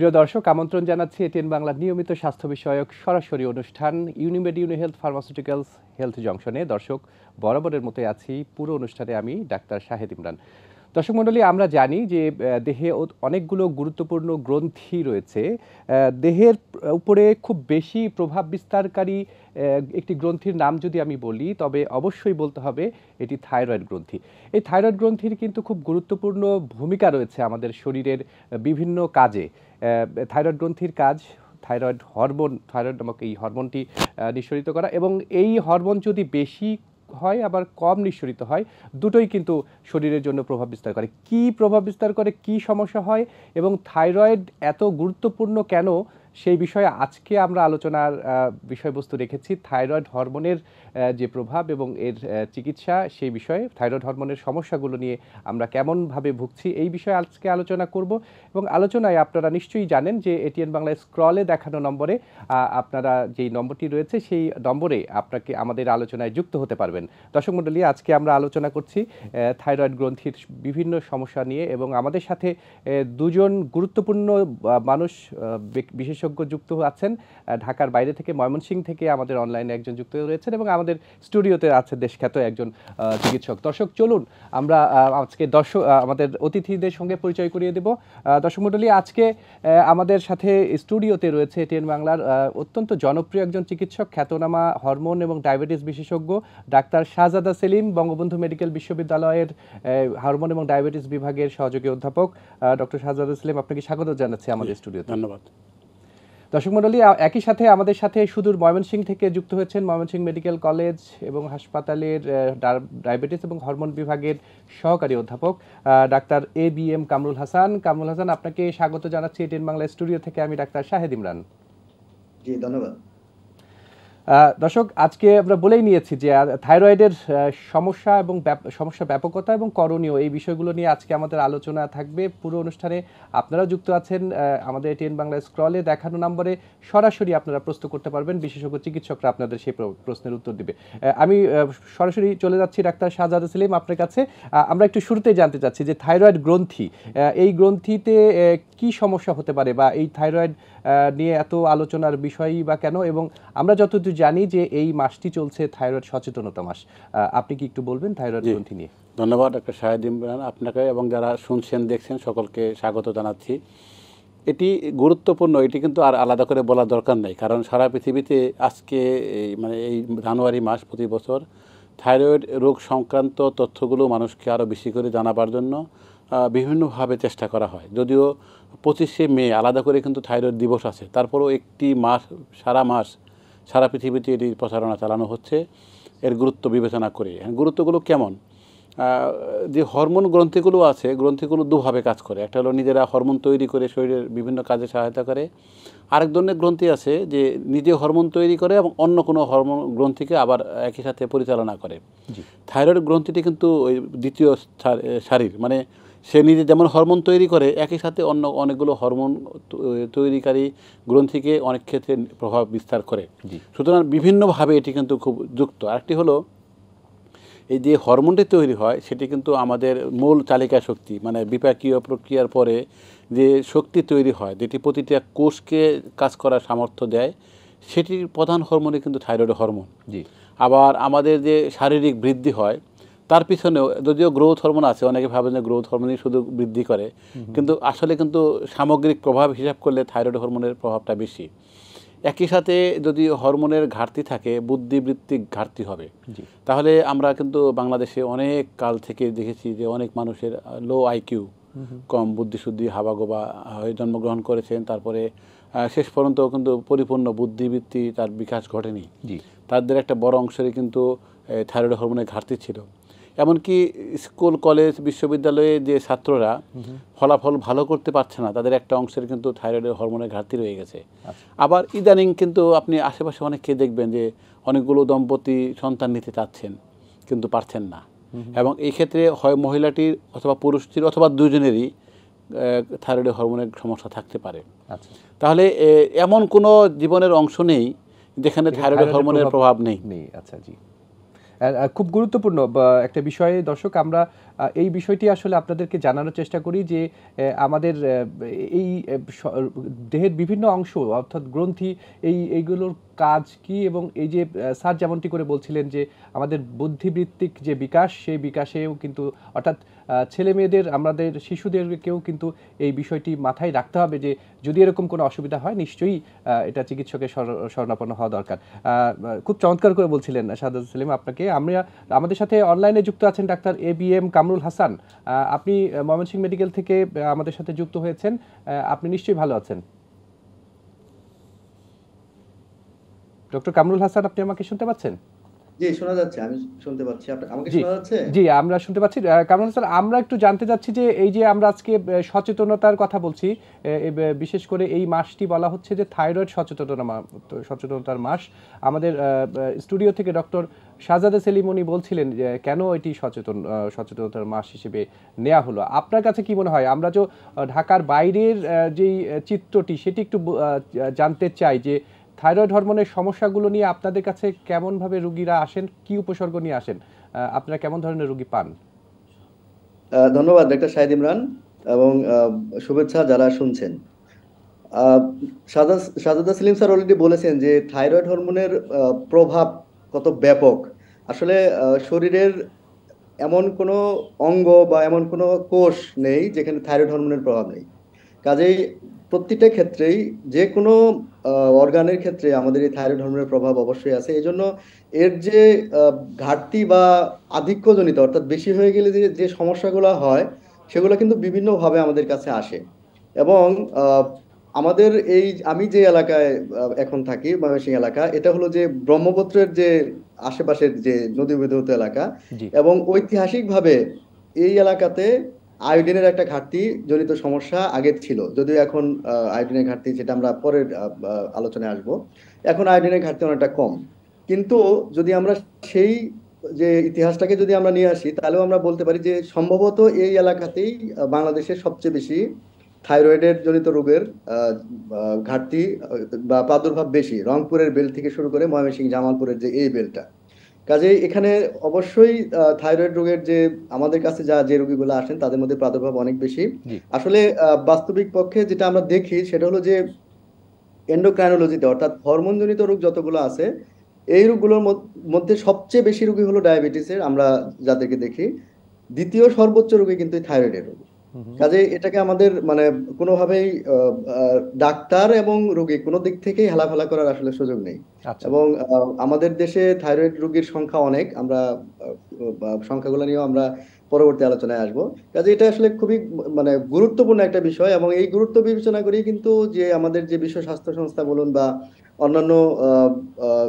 প্রিয় দর্শক, আমন্ত্রণ জানাচ্ছি এটিএন বাংলার নিয়মিত স্বাস্থ্য বিষয়ক সরাসরি অনুষ্ঠান ইউনিমেড ইউনিহেলথ ফার্মাসিউটিক্যালস হেলথ জংশনে। দর্শক, বরাবরের মতোই আছি পুরো অনুষ্ঠানে আমি ডাক্তার শাহেদ ইমরান। দর্শক মণ্ডলী, আমরা জানি যে দেহে অনেকগুলো গুরুত্বপূর্ণ গ্রন্থি রয়েছে। দেহের উপরে খুব বেশি প্রভাব বিস্তারকারী একটি গ্রন্থির নাম যদি আমি বলি, তবে অবশ্যই বলতে হবে এটি থাইরয়েড গ্রন্থি। এই থাইরয়েড গ্রন্থির কিন্তু খুব গুরুত্বপূর্ণ ভূমিকা রয়েছে আমাদের শরীরের বিভিন্ন কাজে। থাইরয়েড গ্রন্থির কাজ থাইরয়েড নামক এই হরমোনটি নিঃসরিত করা, এবং এই হরমোন যদি বেশি হয় আবার কম নিঃসরিত হয়, দুটোই কিন্তু শরীরের জন্য প্রভাব বিস্তার করে। কি প্রভাব বিস্তার করে, কি সমস্যা হয় এবং থাইরয়েড এত গুরুত্বপূর্ণ কেন, সেই বিষয়ে আজকে আমরা আলোচনার বিষয়বস্তু রেখেছি থাইরয়েড হরমোনের যে প্রভাব এবং এর চিকিৎসা। সেই বিষয়ে থাইরয়েড হরমোনের সমস্যাগুলো নিয়ে আমরা কেমনভাবে ভুগছি এই বিষয়ে আজকে আলোচনা করব। এবং আলোচনায় আপনারা নিশ্চয়ই জানেন যে এটিএন বাংলায় স্ক্রলে দেখানো নম্বরে আপনারা যেই নম্বরটি রয়েছে সেই নম্বরে আপনাকে আমাদের আলোচনায় যুক্ত হতে পারবেন। দর্শক মণ্ডলী, আজকে আমরা আলোচনা করছি থাইরয়েড গ্রন্থির বিভিন্ন সমস্যা নিয়ে, এবং আমাদের সাথে দুজন গুরুত্বপূর্ণ মানুষ বিশেষজ্ঞ যুক্ত আছেন। ঢাকার বাইরে থেকে, ময়মনসিংহ থেকে আমাদের অনলাইনে একজন যুক্ত রয়েছেন, এবং আমাদের স্টুডিওতে আছে দেশখ্যাত একজন চিকিৎসক। দর্শক, চলুন আমরা আজকে আমাদের অতিথিদের সঙ্গে পরিচয় করিয়ে দেব। দর্শক মণ্ডলী, আজকে আমাদের সাথে স্টুডিওতে রয়েছে এটিএন বাংলার অত্যন্ত জনপ্রিয় একজন চিকিৎসক, খ্যাতনামা হরমোন এবং ডায়াবেটিস বিশেষজ্ঞ ডাক্তার শাহজাদা সেলিম, বঙ্গবন্ধু মেডিকেল বিশ্ববিদ্যালয়ের হরমোন এবং ডায়াবেটিস বিভাগের সহযোগী অধ্যাপক। ডক্টর শাহজাদা সেলিম, আপনাকে স্বাগত জানাচ্ছি আমাদের স্টুডিওতে। ধন্যবাদ। দর্শক মণ্ডলী, একই সাথে আমাদের সাথে সুদূর ময়মনসিংহ থেকে যুক্ত হয়েছেন ময়মনসিংহ মেডিকেল কলেজ এবং হাসপাতালের ডায়াবেটিস এবং হরমোন বিভাগের সহকারী অধ্যাপক ডাক্তার ABM কামরুল হাসান। কামরুল হাসান, আপনাকে স্বাগত জানাচ্ছি এটিএন বাংলা স্টুডিও থেকে আমি ডাক্তার শাহেদ ইমরান। জি, ধন্যবাদ। দর্শক, আজকে আমরা বলেই নিয়েছি যে থাইরয়েডের সমস্যা এবং সমস্যা ব্যাপকতা এবং করণীয়, এই বিষয়গুলো নিয়ে আজকে আমাদের আলোচনা থাকবে পুরো অনুষ্ঠানে। আপনারাও যুক্ত আছেন আমাদের এটিএন বাংলা স্ক্রলে দেখানো নম্বরে, সরাসরি আপনারা প্রশ্ন করতে পারবেন, বিশেষজ্ঞ চিকিৎসকরা আপনাদের সেই প্রশ্নের উত্তর দিবে। আমি সরাসরি চলে যাচ্ছি ডাক্তার শাহজাদা সেলিম আপনার কাছে। আমরা একটু শুরুতেই জানতে চাচ্ছি যে থাইরয়েড গ্রন্থি, এই গ্রন্থিতে কি সমস্যা হতে পারে, বা এই থাইরয়েড নিয়ে এত আলোচনার বিষয়ই বা কেন, এবং আমরা যতদূর জানি যে এই মাসটি চলছে থাইরয়েড সচেতনতা মাস। আপনি কি একটু বলবেন থাইরয়েড গ্রন্থি নিয়ে? ধন্যবাদ ডক্টর শাহেদ ইমরান, আপনাকে এবং যারা শুনছেন দেখছেন সকলকে স্বাগত জানাচ্ছি। এটি গুরুত্বপূর্ণ, এটি কিন্তু আর আলাদা করে বলার দরকার নেই, কারণ সারা পৃথিবীতে আজকে এই জানুয়ারি মাস প্রতি বছর থাইরয়েড রোগ সংক্রান্ত তথ্যগুলো মানুষকে আরও বেশি করে জানাবার জন্য বিভিন্নভাবে চেষ্টা করা হয়। যদিও 25শে মে আলাদা করে কিন্তু থাইরয়েড দিবস আছে, তারপরেও একটি মাস সারা পৃথিবীতে এটি প্রচারণা চালানো হচ্ছে এর গুরুত্ব বিবেচনা করে। গুরুত্বগুলো কেমন? যে হরমোন গ্রন্থিগুলো আছে, গ্রন্থিগুলো দুভাবে কাজ করে। একটা হলো নিজেরা হরমোন তৈরি করে শরীরের বিভিন্ন কাজে সহায়তা করে, আরেক ধরনের গ্রন্থি আছে যে নিজে হরমোন তৈরি করে এবং অন্য কোনো হরমোন গ্রন্থিকে আবার একই সাথে পরিচালনা করে। থাইরয়েড গ্রন্থিটি কিন্তু ওই দ্বিতীয় সারির, মানে সে নিজে যেমন হরমোন তৈরি করে একই সাথে অন্য অনেকগুলো হরমোন তৈরিকারী গ্রন্থিকে অনেক ক্ষেত্রে প্রভাব বিস্তার করে। সুতরাং বিভিন্নভাবে এটি কিন্তু খুব যুক্ত। আরেকটি হলো এই যে হরমোনটি তৈরি হয় সেটি কিন্তু আমাদের মূল চালিকা শক্তি, মানে বিপাকীয় প্রক্রিয়ার পরে যে শক্তি তৈরি হয়, যেটি প্রতিটা কোষকে কাজ করার সামর্থ্য দেয়, সেটির প্রধান হরমোনই কিন্তু থাইরয়েড হরমোন। আবার আমাদের যে শারীরিক বৃদ্ধি হয় তার পিছনেও যদিও গ্রোথ হরমোন আছে, অনেকে ভাবেন যে গ্রোথ হরমোনই শুধু বৃদ্ধি করে, কিন্তু আসলে কিন্তু সামগ্রিক প্রভাব হিসাব করলে থাইরয়েড হরমোনের প্রভাবটা বেশি। একই সাথে যদি হরমোনের ঘাটতি থাকে, বুদ্ধিবৃত্তিক ঘাটতি হবে। তাহলে আমরা কিন্তু বাংলাদেশে অনেক কাল থেকে দেখেছি যে অনেক মানুষের লো আইকিউ, কম বুদ্ধিশুদ্ধি, হাবাগোবা হয়ে জন্মগ্রহণ করেছেন, তারপরে শেষ পর্যন্ত কিন্তু পরিপূর্ণ বুদ্ধিবৃত্তি তার বিকাশ ঘটেনি। তাদের একটা বড় অংশেরই কিন্তু থাইরয়েড হরমোনের ঘাটতি ছিল। এমনকি স্কুল, কলেজ, বিশ্ববিদ্যালয়ে যে ছাত্ররা ফলাফল ভালো করতে পারছে না, তাদের একটা অংশের কিন্তু থাইরয়েডের হরমোনের ঘাটতি রয়ে গেছে। আবার ইদানিং কিন্তু আপনি আশেপাশে অনেককে দেখবেন যে অনেকগুলো দম্পতি সন্তান নিতে চাচ্ছেন কিন্তু পারছেন না, এবং এই ক্ষেত্রে হয় মহিলাটির অথবা পুরুষটির অথবা দুজনেরই থাইরয়েড হরমোনের সমস্যা থাকতে পারে। তাহলে এমন কোনো জীবনের অংশ নেই যেখানে থাইরয়েড হরমোনের প্রভাব নেই। আচ্ছা, জি। খুব গুরুত্বপূর্ণ একটা বিষয়ে দর্শক, আমরা এই বিষয়টি আসলে আপনাদেরকে জানানোর চেষ্টা করি যে আমাদের এই দেহের বিভিন্ন অংশ অর্থাৎ গ্রন্থি এইগুলোর কাজ কি, এবং এই যে স্যার যেমনটি করে বলছিলেন যে আমাদের বুদ্ধিবৃত্তিক যে বিকাশ, সেই বিকাশেও কিন্তু অর্থাৎ ছেলে মেয়েদের, আমাদের শিশুদেরকেও কিন্তু এই বিষয়টি মাথায় রাখতে হবে যে যদি এরকম কোনো অসুবিধা হয় নিশ্চয়ই এটা চিকিৎসকের শরণাপন্ন হওয়া দরকার। খুব চমৎকার করে বলছিলেন শাহাদাত সেলিম আপনাকে। আমাদের সাথে অনলাইনে যুক্ত আছেন ডাক্তার ABM কামরুল হাসান। আপনি ময়মনসিংহ মেডিকেল থেকে আমাদের সাথে যুক্ত হয়েছেন। আপনি নিশ্চয়ই ভালো আছেন। ডক্টর কামরুল হাসান, আপনি আমাকে শুনতে পাচ্ছেন? জি, শোনা যাচ্ছে, আমি শুনতে পাচ্ছি। আমাকে শোনা যাচ্ছে? জি, আমরা শুনতে পাচ্ছি। কামরুল স্যার, আমরা একটু জানতে চাচ্ছি যে এই যে আমরা আজকে সচেতনতার কথা বলছি, বিশেষ করে এই মাসটি বলা হচ্ছে যে থাইরয়েড সচেতনতার মাস। আমাদের স্টুডিও থেকে ডক্টর শাহজাদা সেলিম উনি বলছিলেন যে কেন এটি সচেতনতার মাস হিসেবে নেওয়া হলো। আপনার কাছে কি মনে হয়? আমরা যে ঢাকার বাইরের যেই চিত্রটি সেটি একটু জানতে চাই যে থাইরয়েড হরমোনের সমস্যাগুলো নিয়ে আপনাদের কাছে কেমনভাবে রোগীরা আসেন, কি উপসর্গ নিয়ে আসেন, আপনারা কেমন ধরনের রোগী পান? ধন্যবাদ ডাক্তার শাহিদ ইমরান, এবং শুভেচ্ছা যারা শুনছেন। শাহাদাত সেলিম স্যার অলরেডি বলেছেন যে থাইরয়েড হরমোনের প্রভাব কত ব্যাপক। আসলে শরীরের এমন কোনো অঙ্গ বা এমন কোনো কোষ নেই যেখানে থাইরয়েড হরমোনের প্রভাব নেই। কাজেই প্রতিটা ক্ষেত্রেই যে কোনো অর্গানের ক্ষেত্রে আমাদের এই থাইরয়েড হরমোনের প্রভাব অবশ্যই আছে। এই জন্য এর যে ঘাটতি বা আধিক্যজনিত, অর্থাৎ বেশি হয়ে গেলে যে যে সমস্যাগুলো হয় সেগুলো কিন্তু বিভিন্নভাবে আমাদের কাছে আসে। এবং আমাদের এই, আমি যে এলাকায় এখন থাকি, ময়মনসিংহ এলাকা, এটা হলো যে ব্রহ্মপুত্রের যে আশেপাশের যে নদীবেষ্টিত এলাকা, জি। এবং ঐতিহাসিকভাবে এই এলাকাতে আয়োডিনের একটা ঘাটতি জনিত সমস্যা আগে ছিল, যদিও এখন আয়োডিনের ঘাটতি, যেটা আমরা পরের আলোচনায় আসবো, এখন আয়োডিনের ঘাটতি অনেকটা কম। কিন্তু যদি আমরা সেই যে ইতিহাসটাকে যদি আমরা নিয়ে আসি, তাহলেও আমরা বলতে পারি যে সম্ভবত এই এলাকাতেই বাংলাদেশের সবচেয়ে বেশি থাইরয়েডের জনিত রোগের ঘাটতি বা প্রাদুর্ভাব বেশি, রংপুরের বেল্ট থেকে শুরু করে ময়মনসিংহ জামালপুরের যে এই বেল্টটা। কাজেই এখানে অবশ্যই থাইরয়েড রোগের যে আমাদের কাছে যে রোগীগুলো আসেন তাদের মধ্যে প্রাদুর্ভাব অনেক বেশি। আসলে বাস্তবিক পক্ষে যেটা আমরা দেখি সেটা হলো যে এন্ডোক্রাইনোলজিতে, অর্থাৎ হরমোনজনিত রোগ যতগুলো আছে, এই রোগগুলোর মধ্যে সবচেয়ে বেশি রোগী হলো ডায়াবেটিসের, আমরা যাদেরকে দেখি। দ্বিতীয় সর্বোচ্চ রোগী কিন্তু থাইরয়েডের রোগী। কাজে এটাকে আমাদের মানে কোনোভাবেই ডাক্তার এবং রোগী কোনো দিক থেকেই হেলাফেলা করার আসলে সুযোগ নেই। এবং আমাদের দেশে থাইরয়েড রোগীর সংখ্যা অনেক, আমরা সংখ্যাগুলো নিয়েও আমরা পরবর্তী আলোচনায় আসবো। কাজে এটা আসলে খুবই মানে গুরুত্বপূর্ণ একটা বিষয়, এবং এই গুরুত্ব বিবেচনা করেই কিন্তু যে আমাদের যে বিশ্ব স্বাস্থ্য সংস্থা বলুন বা অন্যান্য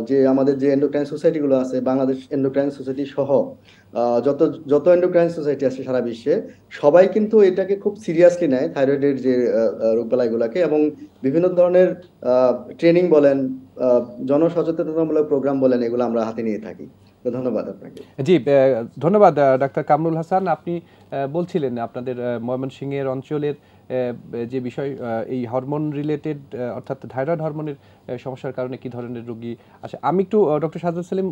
যে আমাদের যে এন্ডোক্রাইন সোসাইটি গুলো আছে, বাংলাদেশ এন্ডোক্রাইন সোসাইটি সহ যত যত এন্ডোক্রাইন সোসাইটি আছে সারা বিশ্বে, সবাই কিন্তু এটাকে খুব সিরিয়াসলি নেয়, থাইরয়েডের যে রোগবালাইগুলোকে, এবং বিভিন্ন ধরনের ট্রেনিং বলেন, জনসচেতনতামূলক প্রোগ্রাম বলেন, এগুলো আমরা হাতে নিয়ে থাকি। তো ধন্যবাদ আপনাকে। জি, ধন্যবাদ ডাক্তার কামরুল হাসান। আপনি বলছিলেন আপনাদের ময়মনসিংহের অঞ্চলের যে বিষয়, এই হরমোন রিলেটেড অর্থাৎ থাইরয়েড হরমোনের সমস্যার কারণে কি ধরনের রোগী আসে। আমি একটু ডক্টর শাহজাদ সেলিম,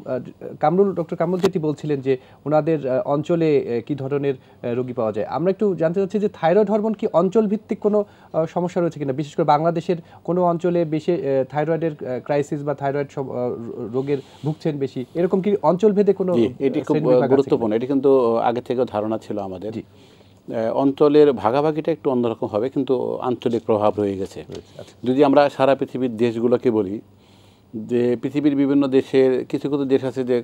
ডক্টর কামরুল যেটি বলছিলেন যে ওনাদের অঞ্চলে কি ধরনের রোগী পাওয়া যায়, আমরা একটু জানতে চাচ্ছি যে থাইরয়েড হরমোন কি অঞ্চল ভিত্তিক কোনো সমস্যা রয়েছে কিনা, বিশেষ করে বাংলাদেশের কোনো অঞ্চলে বেশি থাইরয়েডের ক্রাইসিস বা থাইরয়েড রোগের ভুগছেন বেশি, এরকম কি অঞ্চল ভেদে কোনো? এটি খুব গুরুত্বপূর্ণ। এটি কিন্তু আগে থেকেও ধারণা ছিল আমাদের। অঞ্চলের ভাগাভাগিটা একটু অন্যরকম হবে, কিন্তু আঞ্চলিক প্রভাব রয়ে গেছে। যদি আমরা সারা পৃথিবীর দেশগুলোকে বলি, যে পৃথিবীর বিভিন্ন দেশের কিছু কিছু দেশ আছে যে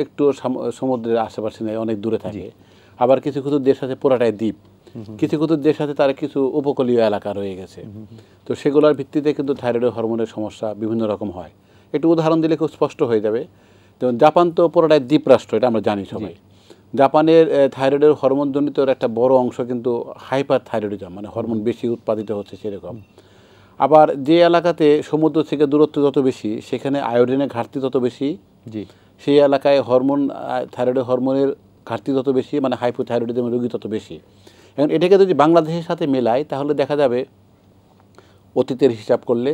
একটু সমুদ্রের আশেপাশে নেই, অনেক দূরে থাকে। আবার কিছু কিছু দেশ আছে পুরাটাই দ্বীপ। কিছু কিছু দেশ আছে তার কিছু উপকূলীয় এলাকা রয়ে গেছে। তো সেগুলোর ভিত্তিতে কিন্তু থাইরয়েড হরমোনের সমস্যা বিভিন্ন রকম হয়। একটু উদাহরণ দিলে খুব স্পষ্ট হয়ে যাবে। যেমন জাপান তো পুরোটাই দ্বীপ রাষ্ট্র, এটা আমরা জানি সবাই। জাপানের থাইরয়েডের হরমোনজনিত একটা বড় অংশ কিন্তু হাইপার থাইরয়েডিজম, মানে হরমোন বেশি উৎপাদিত হচ্ছে সেরকম। আবার যে এলাকাতে সমুদ্র থেকে দূরত্ব যত বেশি, সেখানে আয়োডিনের ঘাটতি তত বেশি। সেই এলাকায় থাইরয়েড হরমোনের ঘাটতি তত বেশি, মানে হাইপোথাইরয়েডিজম রোগী তত বেশি। এখন এটাকে যদি বাংলাদেশের সাথে মেলায়, তাহলে দেখা যাবে অতীতের হিসাব করলে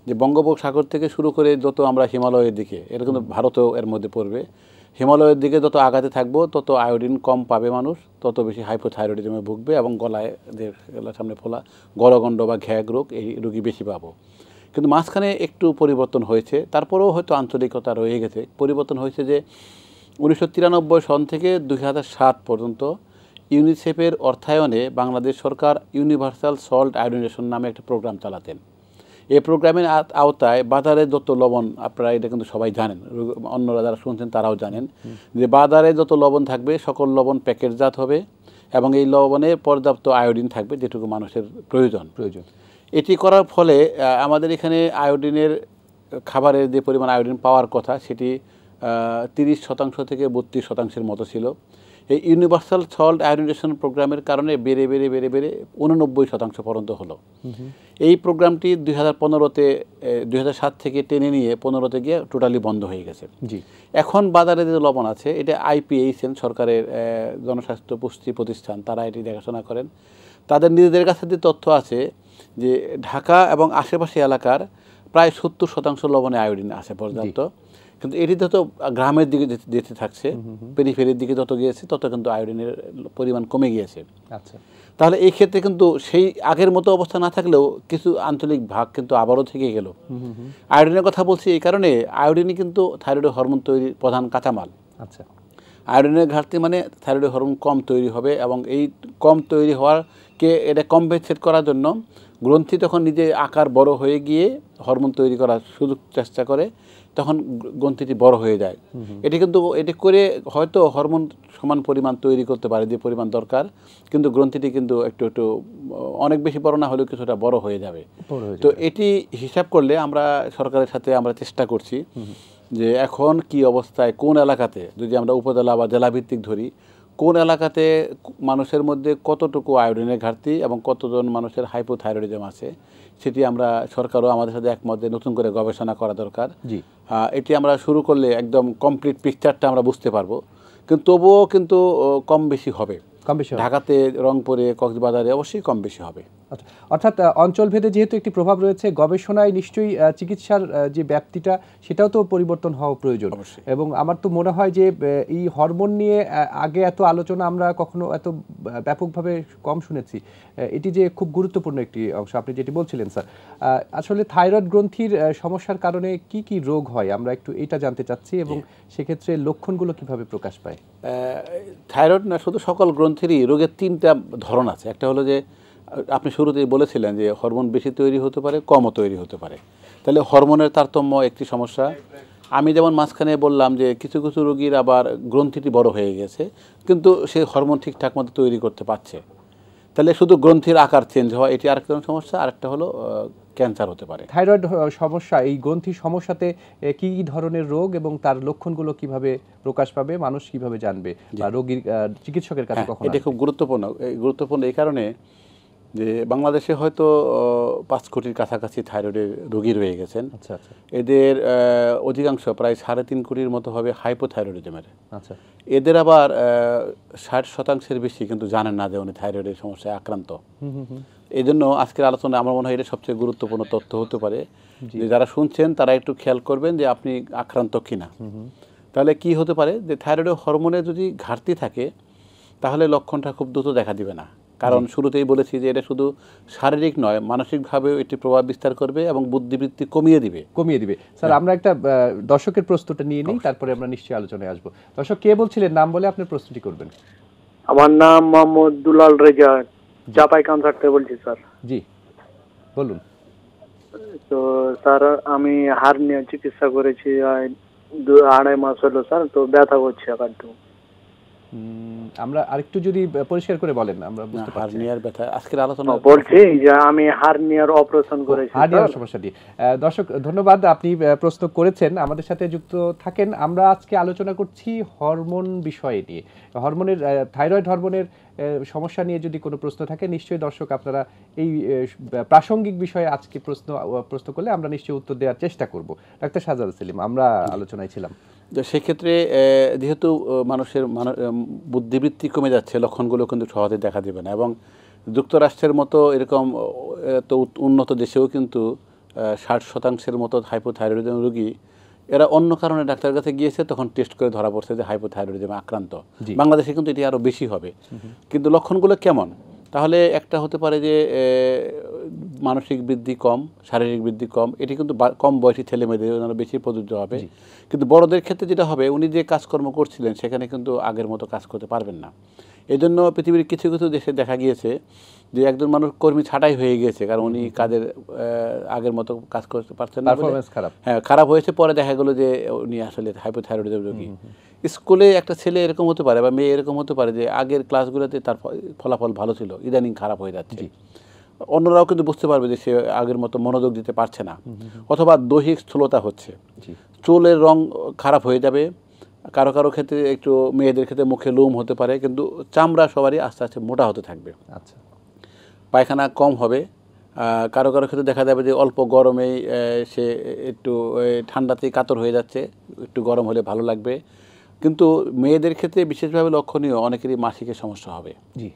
যে বঙ্গোপসাগর থেকে শুরু করে যত আমরা হিমালয়ের দিকে, এটা কিন্তু ভারতেও এর মধ্যে পড়বে, হিমালয়ের দিকে যত আগাতে থাকবো তত আয়োডিন কম পাবে মানুষ, তত বেশি হাইপোথাইরয়েডিজমে ভুগবে এবং গলায় গলার সামনে ফোলা, গলগণ্ড বা ঘ্যাগ রোগ এই রোগী বেশি পাবো। কিন্তু মাঝখানে একটু পরিবর্তন হয়েছে, তারপরেও হয়তো আঞ্চলিকতা রয়ে গেছে। পরিবর্তন হয়েছে যে 1993 সন থেকে 2007 পর্যন্ত ইউনিসেফের অর্থায়নে বাংলাদেশ সরকার ইউনিভার্সাল সল্ট আয়োডিনেশন নামে একটা প্রোগ্রাম চালাতেন। এই প্রোগ্রামের আওতায় বাজারে যত লবণ, আপনারা এটা কিন্তু সবাই জানেন, অন্যরা যারা শুনছেন তারাও জানেন, যে বাজারে যত লবণ থাকবে সকল লবণ প্যাকেটজাত হবে এবং এই লবণে পর্যাপ্ত আয়োডিন থাকবে যেটুকু মানুষের প্রয়োজন। এটি করার ফলে আমাদের এখানে আয়োডিনের খাবারের যে পরিমাণ আয়োডিন পাওয়ার কথা সেটি 30% থেকে 32% মতো ছিল। এই ইউনিভার্সাল সল্ট আয়োডিনেশন প্রোগ্রামের কারণে বেড়ে 89% পর্যন্ত হলো। এই প্রোগ্রামটি 2015-তে 2007 থেকে টেনে নিয়ে 15-তে গিয়ে টোটালি বন্ধ হয়ে গেছে। এখন বাজারে যে লবণ আছে এটা IPHN সরকারের জনস্বাস্থ্য পুষ্টি প্রতিষ্ঠান, তারা এটি দেখাশোনা করেন। তাদের নিজেদের কাছে যে তথ্য আছে যে ঢাকা এবং আশেপাশে এলাকার প্রায় 70% লবণে আয়োডিন আছে পর্যাপ্ত, কিন্তু এটি যত গ্রামের দিকে যেতে থাকছে, পেরিফেরির দিকে যত গিয়েছে তত কিন্তু আয়োডিনের পরিমাণ কমে গিয়েছে। তাহলে এই ক্ষেত্রে কিন্তু সেই আগের মতো অবস্থা না থাকলেও কিছু আঞ্চলিক ভাগ কিন্তু আবারও থেকে গেল। আয়োডিনের কথা বলছি এই কারণে, আয়োডিনই কিন্তু থাইরয়েড হরমোন তৈরির প্রধান কাঁচামাল। আয়োডিনের ঘাটতি মানে থাইরয়েড হরমোন কম তৈরি হবে এবং এই কম তৈরি হওয়ারকে এটা কম্পেনসেট করার জন্য গ্রন্থি তখন নিজে আকার বড় হয়ে গিয়ে হরমোন তৈরি করার সুযোগ চেষ্টা করে, তখন গ্রন্থিটি বড় হয়ে যায়। এটি করে হয়তো হরমোন সমান পরিমাণ তৈরি করতে পারে যে পরিমাণ দরকার, কিন্তু গ্রন্থিটি কিন্তু একটু অনেক বেশি বড় না হলেও কিছুটা বড় হয়ে যাবে। তো এটি হিসাব করলে আমরা সরকারের সাথে আমরা চেষ্টা করছি যে এখন কি অবস্থায় কোন এলাকাতে, যদি আমরা উপজেলা বা জেলা ভিত্তিক ধরি, কোন এলাকাতে মানুষের মধ্যে কতটুকু আয়োডিনের ঘাটতি এবং কতজন মানুষের হাইপোথাইরয়েডিজম আছে, সেটি আমরা সরকারও আমাদের সাথে একমত যে নতুন করে গবেষণা করা দরকার। এটি আমরা শুরু করলে একদম কমপ্লিট পিকচারটা আমরা বুঝতে পারবো, কিন্তু তবুও কিন্তু কম বেশি হবে। ঢাকাতে, রংপুরে, কক্সবাজারে অবশ্যই কম বেশি হবে। অর্থাৎ অঞ্চলভেদে যেহেতু একটি প্রভাব রয়েছে, গবেষণায় নিশ্চয়ই চিকিৎসার যে ব্যাপ্তিটা সেটাও তো পরিবর্তন হওয়া প্রয়োজন। এবং আমার তো মনে হয় যে এই হরমোন নিয়ে আগে এত আলোচনা আমরা কখনো এত ব্যাপকভাবে কম শুনেছি। এটি যে খুব গুরুত্বপূর্ণ একটি অংশ আপনি যেটি বলছিলেন স্যার। আসলে থাইরয়েড গ্রন্থির সমস্যার কারণে কি কি রোগ হয় আমরা একটু এটা জানতে চাচ্ছি, এবং সেক্ষেত্রে লক্ষণগুলো কিভাবে প্রকাশ পায়? থাইরয়েড না, শুধু সকল গ্রন্থিরই রোগের 3টা ধরন আছে। একটা হলো যে আপনি শুরুতেই বলেছিলেন যে হরমোন বেশি তৈরি হতে পারে, কমও তৈরি হতে পারে, তাহলে হরমোনের তারতম্য একটি সমস্যা। আমি যেমন মাঝখানে বললাম যে কিছু কিছু রোগীর আবার গ্রন্থিটি বড় হয়ে গেছে কিন্তু সে হরমোন ঠিকঠাক মতো তৈরি করতে পারছে, তাহলে শুধু গ্রন্থির আকার চেঞ্জ হওয়া এটি আরেকটা সমস্যা। আরেকটা হলো ক্যান্সার হতে পারে। থাইরয়েড সমস্যা, এই গ্রন্থির সমস্যাতে কি কি ধরনের রোগ এবং তার লক্ষণগুলো কিভাবে প্রকাশ পাবে, মানুষ কিভাবে জানবে বা রোগীর চিকিৎসকের কাছে কখন? এটা খুব গুরুত্বপূর্ণ এই কারণে যে বাংলাদেশে হয়তো 5 কোটির কাছাকাছি থাইরয়েডের রোগী রয়ে গেছেন। এদের অধিকাংশ প্রায় 3.5 কোটির মতো হবে হাইপোথাইরয়েডিজমের। এদের আবার 60% বেশি কিন্তু জানেন না যে উনি থাইরয়েডের সমস্যায় আক্রান্ত। এই জন্য আজকের আলোচনা আমার মনে হয় এটা সবচেয়ে গুরুত্বপূর্ণ তথ্য হতে পারে যে যারা শুনছেন তারা একটু খেয়াল করবেন যে আপনি আক্রান্ত কিনা। তাহলে কি হতে পারে যে থাইরয়েড হরমোনে যদি ঘাটতি থাকে তাহলে লক্ষণটা খুব দ্রুত দেখা দিবে না, কারণ শুরুতেই বলেছি যে এটা শুধু শারীরিক নয়, মানসিকভাবেও এটি প্রভাব বিস্তার করবে এবং বুদ্ধিবৃত্তি কমিয়ে দিবে। স্যার আমরা একটা দর্শকের প্রশ্নটা নিয়ে নিই, তারপরে আমরা নিশ্চয়ই আলোচনায় আসবো। দর্শক কে বলছিলেন, নাম বলে আপনার প্রশ্নটি করবেন। আমার নাম মোহাম্মদ দুলাল রেজা, চাপাইখান থেকে বলছি স্যার। জি বলুন। তো স্যার আমি হার্নিয়া চিকিৎসা করেছি 2-2.5 মাস হলো স্যার, তো ব্যথা করছে একটু। আমরা আরেকটু যদি পরিষ্কার করে বলেন আমরা বুঝতে পারছি। হার্নিয়ার ব্যথা আজকের আলোচনা বলছি যে আমি হার্নিয়ার অপারেশন করেছি। হার্নিয়ার সমস্যাটি, দর্শক ধন্যবাদ, আপনি প্রশ্ন করেছেন, আমাদের সাথে যুক্ত থাকেন। আমরা আজকে আলোচনা করছি হরমোন বিষয় নিয়ে। হরমোনের, থাইরয়েড হরমোনের সমস্যা নিয়ে যদি কোনো প্রশ্ন থাকে নিশ্চয়ই দর্শক আপনারা এই প্রাসঙ্গিক বিষয়ে আজকে প্রশ্ন করলে আমরা নিশ্চয়ই উত্তর দেওয়ার চেষ্টা করব। ডাক্তার শাহজাদ সেলিম, আমরা আলোচনায় ছিলাম। তো সেক্ষেত্রে যেহেতু মানুষের বুদ্ধিবৃত্তি কমে যাচ্ছে, লক্ষণগুলো কিন্তু সহজে দেখা দেবে না, এবং যুক্তরাষ্ট্রের মতো এরকম তো উন্নত দেশেও কিন্তু 60% মতো হাইপোথাইরয়েডিজম রোগী এরা অন্য কারণে ডাক্তারের কাছে গিয়েছে, তখন টেস্ট করে ধরা পড়ছে যে হাইপোথাইরয়েডিজমে আক্রান্ত। জি। বাংলাদেশে কিন্তু এটি আরও বেশি হবে। কিন্তু লক্ষণগুলো কেমন? তাহলে একটা হতে পারে যে মানসিক বৃদ্ধি কম, শারীরিক বৃদ্ধি কম। এটি কিন্তু কম বয়সী ছেলে মেয়েদের জন্য বেশি প্রযোজ্য হবে। কিন্তু বড়দের ক্ষেত্রে যেটা হবে, উনি যে কাজকর্ম করছিলেন সেখানে কিন্তু আগের মতো কাজ করতে পারবেন না। এই জন্য পৃথিবীর কিছু কিছু দেশে দেখা গিয়েছে যে একজন মানুষ কর্মী ছাঁটাই হয়ে গিয়েছে, কারণ উনি কাজের আগের মতো কাজ করতে পারছেন না, পারফরম্যান্স খারাপ। হ্যাঁ, খারাপ হয়েছে। পরে দেখা গেলো যে উনি আসলে হাইপোথাইরয়েডিজম রোগী। স্কুলে একটা ছেলে এরকম হতে পারে বা মেয়ে এরকম হতে পারে যে আগের ক্লাসগুলোতে তার ফলাফল ভালো ছিল, ইদানিং খারাপ হয়ে যাচ্ছে। অন্যরাও কিন্তু বুঝতে পারবে যে সে আগের মতো মনোযোগ দিতে পারছে না, অথবা দৈহিক স্থূলতা হচ্ছে, চুলের রং খারাপ হয়ে যাবে। কারো কারো ক্ষেত্রে একটু, মেয়েদের ক্ষেত্রে মুখে লোম হতে পারে, কিন্তু চামড়া সবারই আস্তে আস্তে মোটা হতে থাকবে। আচ্ছা। পায়খানা কম হবে। কারো কারো ক্ষেত্রে দেখা যাবে যে অল্প গরমেই সে একটু ঠান্ডাতেই কাতর হয়ে যাচ্ছে, একটু গরম হলে ভালো লাগবে। কিন্তু মেয়েদের ক্ষেত্রে বিশেষভাবে লক্ষণীয়, অনেকেরই মাসিকের সমস্যা হবে। জি।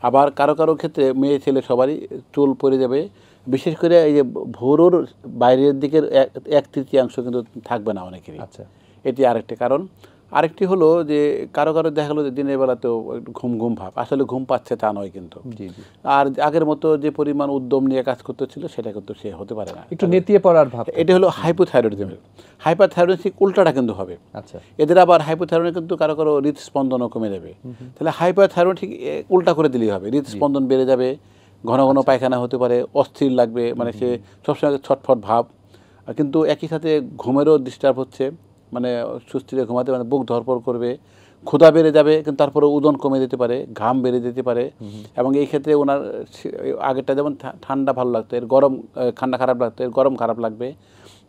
আবার কারো কারো ক্ষেত্রে মেয়ে ছেলে সবারই চুল পড়ে যাবে, বিশেষ করে এই যে ভুরুর বাইরের দিকের 1/3 কিন্তু থাকবে না অনেকেরই। আচ্ছা। এটি আরেকটি কারণ। আরেকটি হলো যে কারো কারো দেখা গেলো যে দিনের বেলাতেও একটু ঘুম ঘুম ভাব, আসলে ঘুম পাচ্ছে তা নয় কিন্তু। জি জি। আর আগের মতো যে পরিমাণ উদ্যম নিয়ে কাজ করতে ছিল সেটা কিন্তু সে হতে পারে না, একটু নেতিয়ে পড়ার ভাব। এটা হলো হাইপোথাইরয়েডিজমের। হাইপারথাইরয়েডিজম উল্টাটা কিন্তু হবে। আচ্ছা। এদের আবার হাইপোথাইরয়েড কিন্তু কারো কারো হৃদস্পন্দনও কমে যাবে। তাহলে হাইপারথাইরয়েড ঠিক উল্টা করে দিলেই হবে, হৃদস্পন্দন বেড়ে যাবে, ঘন ঘন পায়খানা হতে পারে, অস্থির লাগবে, মানে সে সবসময় ছটফট ভাব। কিন্তু একই সাথে ঘুমেরও ডিস্টার্ব হচ্ছে, মানে সুস্থিরে ঘুমাতে, মানে বুক ধরপড় করবে, ক্ষুধা বেড়ে যাবে, কিন্তু তারপরে ওজন কমে যেতে পারে, ঘাম বেড়ে যেতে পারে। এবং এই ক্ষেত্রে ওনার আগেরটা যেমন ঠান্ডা ভালো লাগতো, এর গরম, ঠান্ডা খারাপ লাগতো, এর গরম খারাপ লাগবে।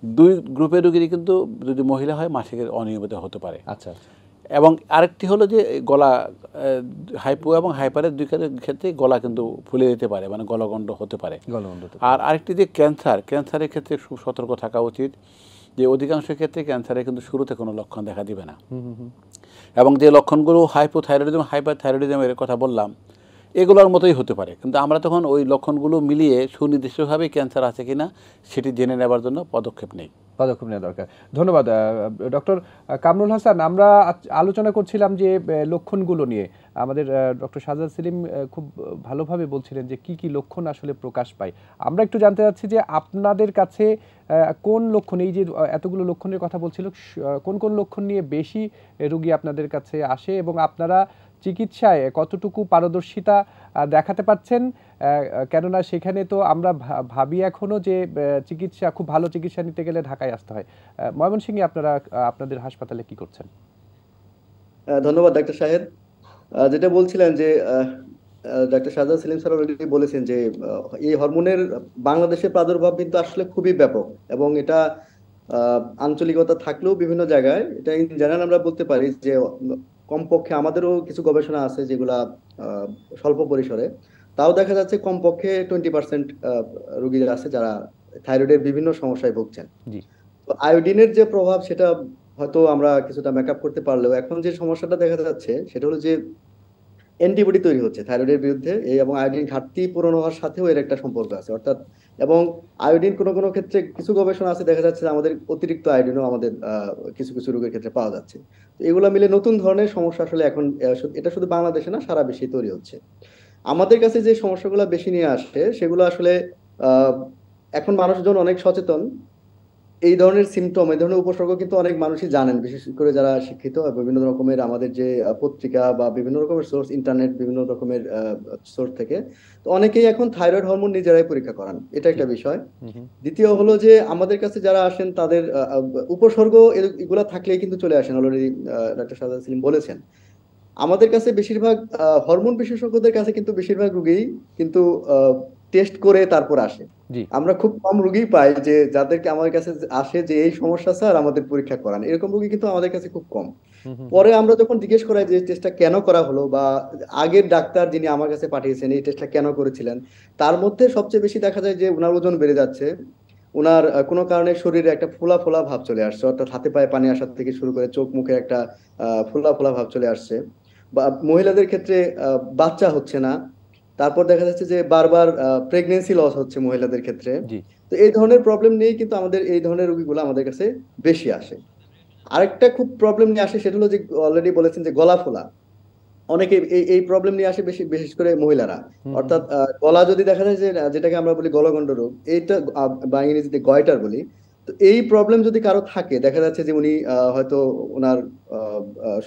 দুই গ্রুপের রোগীরই কিন্তু যদি মহিলা হয় মাসিকের অনিয়মিত হতে পারে। আচ্ছা। এবং আরেকটি হলো যে গলা, হাইপো এবং হাইপারের দুই ক্ষেত্রে গলা কিন্তু ফুলে যেতে পারে, মানে গলগণ্ড হতে পারে। আর আরেকটি যে ক্যান্সারের ক্ষেত্রে খুব সতর্ক থাকা উচিত, যে অধিকাংশ ক্ষেত্রে ক্যান্সারে কিন্তু শুরুতে কোনো লক্ষণ দেখা দিবে না। এবং যে লক্ষণগুলো হাইপোথাইরয়েডিজম, হাইপারথাইরয়েডিজমের কথা বললাম, এগুলোর মতোই হতে পারে, কিন্তু আমরা তখন ওই লক্ষণগুলো মিলিয়ে সুনির্দিষ্টভাবে ক্যান্সার আছে কিনা সেটি জেনে নেবার জন্য পদক্ষেপ নেই। পদক্ষেপ নেওয়া দরকার। ধন্যবাদ ডক্টর কামরুল হাসান। আমরা আলোচনা করছিলাম যে লক্ষণগুলো নিয়ে। আমাদের ডক্টর শাহজাদ সেলিম খুব ভালোভাবে বলছিলেন যে কি কি লক্ষণ আসলে প্রকাশ পায়। আমরা একটু জানতে চাচ্ছি যে আপনাদের কাছে কোন লক্ষণ, এই যে এতগুলো লক্ষণের কথা বলছিল, কোন কোন লক্ষণ নিয়ে বেশি রোগী আপনাদের কাছে আসে এবং আপনারা চিকিৎসায় কতটুকু পারদর্শিতা দেখাতে পারছেন? কেননা সেখানে তো আমরা ভাবি এখনো যে চিকিৎসা, খুব ভালো চিকিৎসা নিতে গেলে ঢাকায় আসতে হয়। ময়মনসিংহে আপনারা আপনাদের হাসপাতালে কি করছেন? ধন্যবাদ ডাক্তার সাহেব। যেটা বলছিলেন যে doctor Shahzad Salim sir already বলেছেন যে এই হরমোনের বাংলাদেশের প্রাদুর্ভাব কিন্তু আসলে খুবই ব্যাপক, এবং এটা আঞ্চলিকতা থাকলেও বিভিন্ন জায়গায় এটা ইন জেনারেল আমরা বলতে পারি যে কমপক্ষে আমাদেরও কিছু গবেষণা আছে যেগুলা স্বল্প পরিসরে, তাও দেখা যাচ্ছে কমপক্ষে 20% রোগী আছে যারা থাইরয়েডের বিভিন্ন সমস্যায় ভুগছেন। তো আয়োডিনের যে প্রভাব সেটা হয়তো আমরা কিছুটা মেকআপ করতে পারলেও এখন যে সমস্যাটা দেখা যাচ্ছে সেটা হলো যে অ্যান্টিবডি তৈরি হচ্ছে থাইরয়েডের বিরুদ্ধে, এই এবং আয়োডিন ঘাটতি পূরণ হওয়ার সাথেও এর একটা সম্পর্ক আছে। অর্থাৎ এবং আয়োডিন কোনো কোনো ক্ষেত্রে কিছু গবেষণা আছে দেখা যাচ্ছে যে আমাদের অতিরিক্ত আয়োডিনও আমাদের কিছু কিছু রোগের ক্ষেত্রে পাওয়া যাচ্ছে। তো এগুলো মিলে নতুন ধরনের সমস্যা আসলে এখন এটা শুধু বাংলাদেশে না, সারা বিশ্বে তৈরি হচ্ছে। আমাদের কাছে যে সমস্যাগুলো বেশি নিয়ে আসে সেগুলো আসলে এখন মানুষজন অনেক সচেতন। এই ধরনের সিমটম, এই ধরনের উপসর্গ কিন্তু অনেক মানুষই জানেন, বিশেষ করে যারা শিক্ষিত। বিভিন্ন রকমের আমাদের যে পত্রিকা বা বিভিন্ন রকমের সোর্স, ইন্টারনেট, বিভিন্ন রকমের সোর্স থেকে তো অনেকেই এখন থাইরয়েড হরমোন নিজেরাই পরীক্ষা করান, এটা একটা বিষয়। দ্বিতীয় হলো যে আমাদের কাছে যারা আসেন তাদের উপসর্গ এগুলা থাকলেই কিন্তু চলে আসেন, অলরেডি ডাক্তার শাহজাদ সেলিম বলেছেন। আমাদের কাছে বেশিরভাগ হরমোন বিশেষজ্ঞদের কাছে কিন্তু বেশিরভাগ রোগী কিন্তু টেস্ট করে তারপর আসে। আমরা খুব কম রোগী পাই যে যাদেরকে আমার কাছে আসে যে এই সমস্যা স্যার আমাদের পরীক্ষা করান, এরকম রোগী কিন্তু আমাদের কাছে খুব কম। পরে আমরা যখন জিজ্ঞেস করাই যে টেস্টটা কেন করা হলো বা আগের ডাক্তার যিনি আমার কাছে পাঠিয়েছেন এই টেস্টটা কেন করেছিলেন, তার মধ্যে সবচেয়ে বেশি দেখা যায় যে ওনার ওজন বেড়ে যাচ্ছে, ওনার কোনো কারণে শরীরে একটা ফোলা ফোলা ভাব চলে আসছে, অর্থাৎ হাতে পায়ে পানি আসার থেকে শুরু করে চোখ মুখে একটা ফোলা ফোলা ভাব চলে আসছে, বা মহিলাদের ক্ষেত্রে বাচ্চা হচ্ছে না, তারপর দেখা যাচ্ছে যে বারবার প্রেগনেন্সি লস হচ্ছে মহিলাদের ক্ষেত্রে। জি। তো এই ধরনের প্রবলেম নিয়েই কিন্তু আমাদের এই ধরনের রোগীগুলো আমাদের কাছে বেশি আসে। আরেকটা খুব প্রবলেম নিয়ে আসে, সেটা হলো যে অলরেডি বলেছেন যে গলা ফোলা। অনেকে এই এই প্রবলেম নিয়ে আসে, বিশেষ করে মহিলারা। অর্থাৎ গলা যদি দেখা যায় যে যেটাকে আমরা বলি গলগণ্ড রোগ, এইটা বা ইংরেজিতে গয়টার বলি। তো এই প্রবলেম যদি কারো থাকে, দেখা যাচ্ছে যে উনি হয়তো ওনার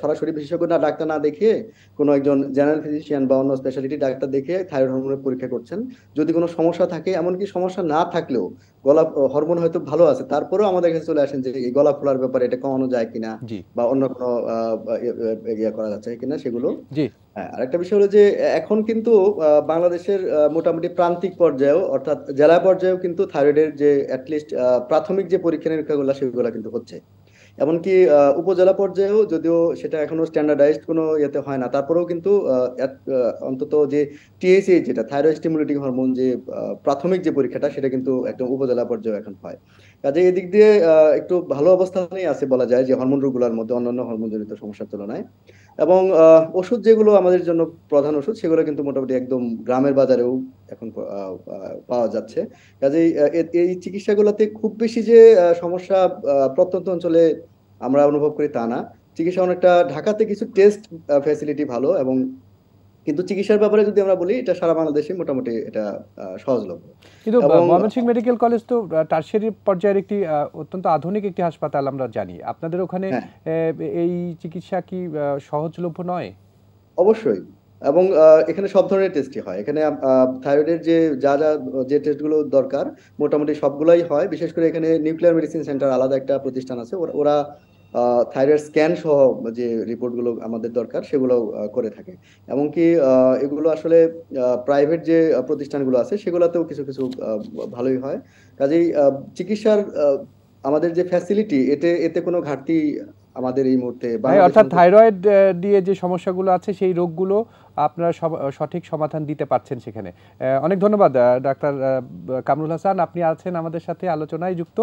সরাসরি বিশেষজ্ঞ না ডাক্তার না দেখিয়ে কোনো একজন জেনারেল ফিজিশিয়ান বা অন্য স্পেশালিটি ডাক্তার দেখিয়ে থাইরয়েড হরমোনের পরীক্ষা করছেন। যদি কোনো সমস্যা থাকে, এমনকি সমস্যা না থাকলেও গলা হরমোন হয়তো ভালো আছে, তারপরেও আমাদের কাছে চলে আসেন যে এই গলা ফোলার ব্যাপারে এটা কমানো যায় কিনা, জি। বা অন্য কোনো ইয়ে করা যাচ্ছে কিনা সেগুলো। জি। হ্যাঁ, আরেকটা বিষয় হলো যে এখন কিন্তু বাংলাদেশের মোটামুটি প্রান্তিক পর্যায়েও অর্থাৎ জেলা পর্যায়েও কিন্তু থাইরয়েডের যে অ্যাটলিস্ট প্রাথমিক যে পরীক্ষা নিরীক্ষাগুলো সেগুলো কিন্তু হচ্ছে। এমনকি উপজেলা পর্যায়েও, যদিও সেটা এখনো স্ট্যান্ডার্ডাইজড কোনো ইয়েতে হয় না, তারপরেও কিন্তু অন্তত যে টিএসএইচ, যেটা থাইরয়েড স্টিমুলেটিং হরমোন, যে প্রাথমিক যে পরীক্ষাটা, সেটা কিন্তু একদম উপজেলা পর্যায়ে এখন হয়। কাজে এদিক দিয়ে একটু ভালো অবস্থানেই আছে বলা যায় যে হরমোন রোগগুলোর মধ্যে অন্যান্য হরমোনজনিত সমস্যার তুলনায়। এবং ওষুধ যেগুলো আমাদের জন্য প্রধান ওষুধ, সেগুলো কিন্তু মোটামুটি একদম গ্রামের বাজারেও এখন পাওয়া যাচ্ছে। কাজেই এই চিকিৎসাগুলোতে খুব বেশি যে সমস্যা প্রত্যন্ত অঞ্চলে আমরা অনুভব করি তা না। চিকিৎসা অনেকটা, ঢাকাতে কিছু টেস্ট ফ্যাসিলিটি ভালো, এবং কিন্তু চিকিৎসার ব্যাপারে যদি আমরা বলি, এটা সারা বাংলাদেশে মোটামুটি এটা সহজলভ্য। কিন্তু এবং ময়মনসিংহ মেডিকেল কলেজ তো টারশিয়ারি পর্যায়ের একটি অত্যন্ত আধুনিক একটি হাসপাতাল, আমরা জানি। আপনাদের ওখানে হ্যাঁ, এই চিকিৎসা কি সহজলভ্য নয়? অবশ্যই। এবং এখানে সব ধরনের টেস্টই হয়। এখানে থাইরয়েডের যে টেস্টগুলো দরকার মোটামুটি সবগুলাই হয়। বিশেষ করে এখানে নিউক্লিয়ার মেডিসিন সেন্টার আলাদা একটা প্রতিষ্ঠান আছে, ওরা থাইরয়েড স্ক্যান সহ যে রিপোর্টগুলো আমাদের দরকার সেগুলো করে থাকে। এমনকি এগুলো আসলে প্রাইভেট যে প্রতিষ্ঠানগুলো আছে সেগুলোতেও কিছু কিছু ভালোই হয়। কাজেই চিকিৎসার আমাদের যে ফ্যাসিলিটি, এতে কোনো ঘাটতি আমাদের এই মুহূর্তে অর্থাৎ বাংলাদেশে। থাইরয়েড দিয়ে যে সমস্যাগুলো আছে সেই রোগগুলো আপনারা সঠিক সমাধান দিতে পারছেন সেখানে। অনেক ধন্যবাদ ডাক্তার কামরুল হাসান, আপনি আছেন আমাদের সাথে আলোচনায় যুক্ত।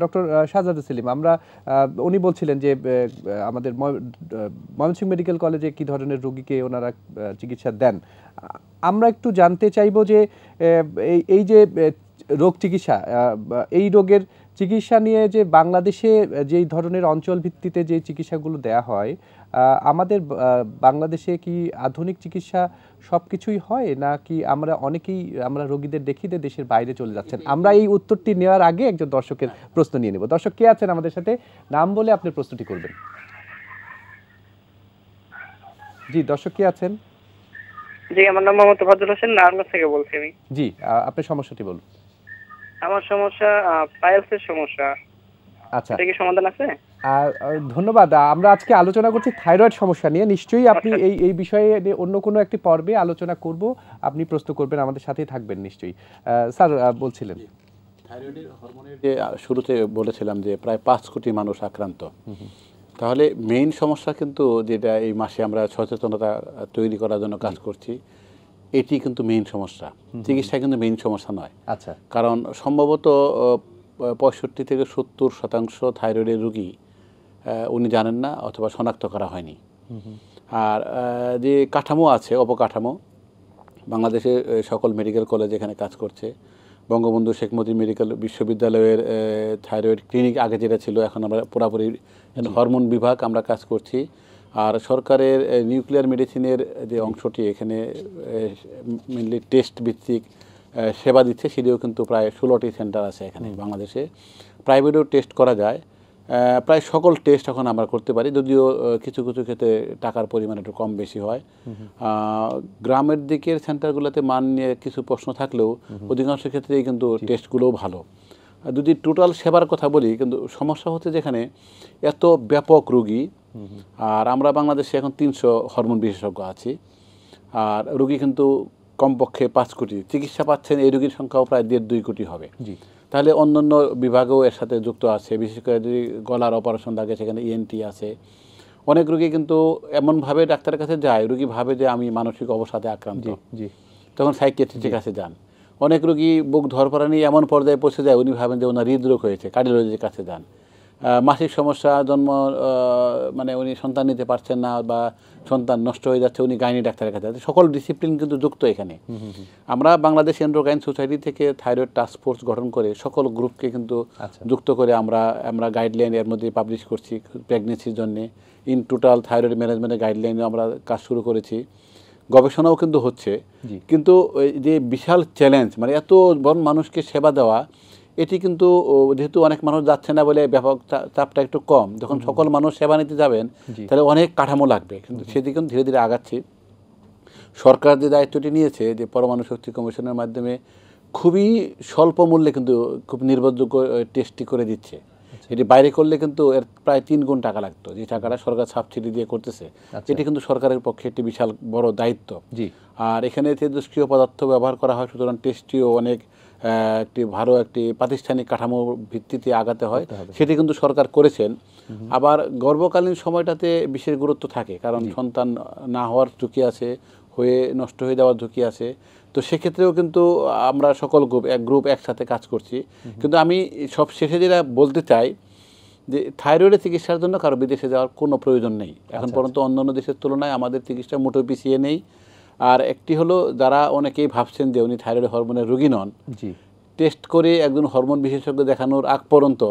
ডক্টর শাহজাদা সেলিম, উনি বলছিলেন যে আমাদের ময়মনসিংহ মেডিকেল কলেজে কি ধরনের রোগীকে ওনারা চিকিৎসা দেন। আমরা একটু জানতে চাইবো যে এই যে রোগ চিকিৎসা, এই রোগের চিকিৎসা নিয়ে যে বাংলাদেশে যেই ধরনের অঞ্চল ভিত্তিতে যে চিকিৎসাগুলো দেয়া হয়, আমাদের বাংলাদেশে কি আধুনিক চিকিৎসা সব কিছুই হয়, নাকি আমরা রোগীদের দেখিয়ে দেশের বাইরে চলে যাচ্ছেন? আমরা এই উত্তরটি নেওয়ার আগে একজন দর্শকের প্রশ্ন নিয়ে নেব। দর্শক কে আছেন আমাদের সাথে? নাম বলে আপনি প্রশ্নটি করবেন। জি, দর্শক কে আছেন? জি, আমার নাম মোহাম্মদ তোফাজ্জল হোসেন, নারায়ণগঞ্জ থেকে বলছি আমি। জি, আপনার সমস্যাটি বলুন। আমার সমস্যা পাইলসের সমস্যা। আচ্ছা, এটা কি সমাধান আছে? ধন্যবাদ। আমরা আজকে আলোচনা করছি থাইরয়েড সমস্যা নিয়ে। নিশ্চয়ই আপনি এই বিষয়ে অন্য কোনো একটি পর্বে আলোচনা করব, আপনি প্রশ্ন করবেন, আমাদের সাথেই থাকবেন নিশ্চয়ই। স্যার বলছিলেন থাইরয়েডের হরমোনের যে শুরুতে বলেছিলাম যে প্রায় 5 কোটি মানুষ আক্রান্ত। তাহলে মেইন সমস্যা কিন্তু যেটা এই মাসে আমরা সচেতনতা তৈরি করার জন্য কাজ করছি, এটি কিন্তু মেইন সমস্যা। চিকিৎসা কিন্তু মেইন সমস্যা নয়। আচ্ছা। কারণ সম্ভবত 65 থেকে 70% থাইরয়েডের রোগী উনি জানেন না অথবা শনাক্ত করা হয়নি। আর যে কাঠামো আছে, অবকাঠামো, বাংলাদেশে সকল মেডিকেল কলেজ এখানে কাজ করছে। বঙ্গবন্ধু শেখ মুজিব মেডিকেল বিশ্ববিদ্যালয়ের থাইরয়েড ক্লিনিক আগে যেটা ছিল, এখন আমরা পুরাপুরি হরমোন বিভাগ আমরা কাজ করছি। আর সরকারের নিউক্লিয়ার মেডিসিনের যে অংশটি এখানে মেনলি টেস্ট ভিত্তিক সেবা দিচ্ছে, সেটিও কিন্তু প্রায় 16টি সেন্টার আছে এখানে বাংলাদেশে। প্রাইভেটেও টেস্ট করা যায়, প্রায় সকল টেস্ট এখন আমরা করতে পারি, যদিও কিছু কিছু ক্ষেত্রে টাকার পরিমাণ একটু কম বেশি হয়। গ্রামের দিকের সেন্টারগুলোতে মান নিয়ে কিছু প্রশ্ন থাকলেও অধিকাংশ ক্ষেত্রেই কিন্তু টেস্টগুলোও ভালো। যদি টোটাল সেবার কথা বলি, কিন্তু সমস্যা হচ্ছে যেখানে এত ব্যাপক রোগী, আর আমরা বাংলাদেশে এখন 300 হরমোন বিশেষজ্ঞ আছি, আর রোগী কিন্তু কমপক্ষে 5 কোটি, চিকিৎসা পাচ্ছেন এই রোগীর সংখ্যাও প্রায় 1.5-2 কোটি হবে। তাহলে অন্যান্য বিভাগও এর সাথে যুক্ত আছে। বিশেষ করে যদি গলার অপারেশন থাকে, সেখানে ইএনটি আছে। অনেক রোগী কিন্তু এমনভাবে ডাক্তারের কাছে যায়, রোগী ভাবে যে আমি মানসিক অবসাদে আক্রান্ত, তখন সাইকিয়াট্রিস্টের কাছে যান। অনেক রোগী বুক ধরপড়া নিয়ে এমন পর্যায়ে পৌঁছে যায়, উনি ভাবেন যে ওনার হৃদরোগ হয়েছে, কার্ডিওলজির কাছে যান। মাসিক সমস্যা জন্ম মানে উনি সন্তান নিতে পারছেন না বা সন্তান নষ্ট হয়ে যাচ্ছে, উনি গাইনি ডাক্তারের কাছে যাচ্ছে। সকল ডিসিপ্লিন কিন্তু যুক্ত এখানে। আমরা বাংলাদেশ এন্ডোক্রাইন সোসাইটি থেকে থাইরয়েড টাস্ক ফোর্স গঠন করে সকল গ্রুপকে কিন্তু যুক্ত করে আমরা গাইডলাইন এর মধ্যে পাবলিশ করছি প্রেগনেন্সির জন্য। ইন টোটাল থাইরয়েড ম্যানেজমেন্টের গাইডলাইনে আমরা কাজ শুরু করেছি, গবেষণাও কিন্তু হচ্ছে। কিন্তু যে বিশাল চ্যালেঞ্জ, মানে এত বড় মানুষকে সেবা দেওয়া, এটি কিন্তু যেহেতু অনেক মানুষ যাচ্ছে না বলে ব্যাপক চাপটা একটু কম। যখন সকল মানুষ সেবা নিতে যাবেন তাহলে অনেক কাঠামো লাগবে, কিন্তু সেদিকে কিন্তু ধীরে ধীরে আগাচ্ছি। সরকার যে দায়িত্বটি নিয়েছে যে পরমাণু শক্তি কমিশনের মাধ্যমে খুবই স্বল্প মূল্যে কিন্তু খুব নির্ভরযোগ্য টেস্টটি করে দিচ্ছে। এটি বাইরে করলে কিন্তু এর প্রায় 3 গুণ টাকা লাগতো, যে টাকাটা সরকার সাবসিডি দিয়ে করতেছে। এটি কিন্তু সরকারের পক্ষে একটি বিশাল বড় দায়িত্ব। আর এখানে তেজস্ক্রিয় পদার্থ ব্যবহার করা হয়, সুতরাং টেস্টটিও অনেক একটি ভালো একটি প্রাতিষ্ঠানিক কাঠামো ভিত্তিতে আগাতে হয়, সেটি কিন্তু সরকার করেছেন। আবার গর্ভকালীন সময়টাতে বিশেষ গুরুত্ব থাকে, কারণ সন্তান না হওয়ার ঝুঁকি আছে, হয়ে নষ্ট হয়ে যাওয়ার ঝুঁকি আছে। তো সেক্ষেত্রেও কিন্তু আমরা সকল গ্রুপ একসাথে কাজ করছি। কিন্তু আমি সব শেষে যেটা বলতে চাই যে থাইরয়েডের চিকিৎসার জন্য কারো বিদেশে যাওয়ার কোনো প্রয়োজন নেই এখন পর্যন্ত। অন্যান্য দেশের তুলনায় আমাদের চিকিৎসা মোটেও পিছিয়ে নেই। আর একটি হলো, যারা অনেকেই ভাবছেন যে উনি থাইরয়েড হরমোনের রোগী নন, টেস্ট করে একজন হরমোন বিশেষজ্ঞ দেখানোর আগ পর্যন্ত